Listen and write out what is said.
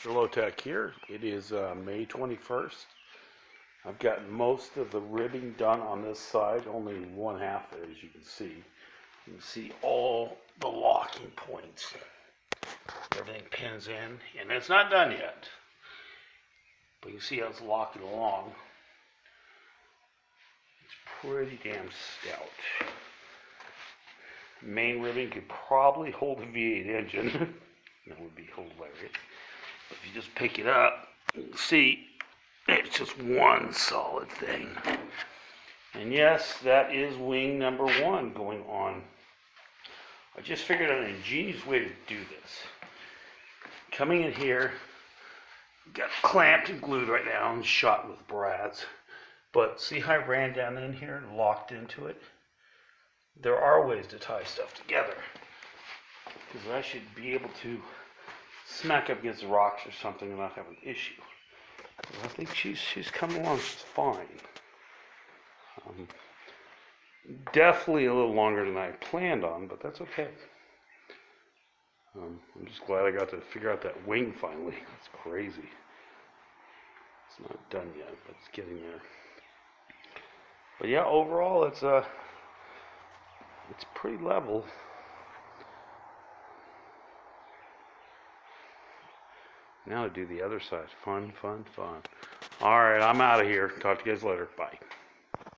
Mr. Lotec here. It is May 21st. I've gotten most of the ribbing done on this side, only one half there, as you can see. You can see all the locking points. Everything pins in, and it's not done yet. But you see how it's locking along. It's pretty damn stout. Main ribbing could probably hold a V8 engine. That would be hilarious. But if you just pick it up, you can see it's just one solid thing. And yes, that is wing number one going on. I just figured out an ingenious way to do this. Coming in here, got clamped and glued right now and shot with brads. But see how I ran down in here and locked into it? There are ways to tie stuff together. Because I should be able to smack up against the rocks or something and not have an issue. I think she's coming along just fine. Definitely a little longer than I planned on, but that's okay. I'm just glad I got to figure out that wing finally. That's crazy. It's not done yet, but it's getting there. But yeah, overall it's pretty level. Now to do the other side. Fun, fun, fun. All right, I'm out of here. Talk to you guys later. Bye.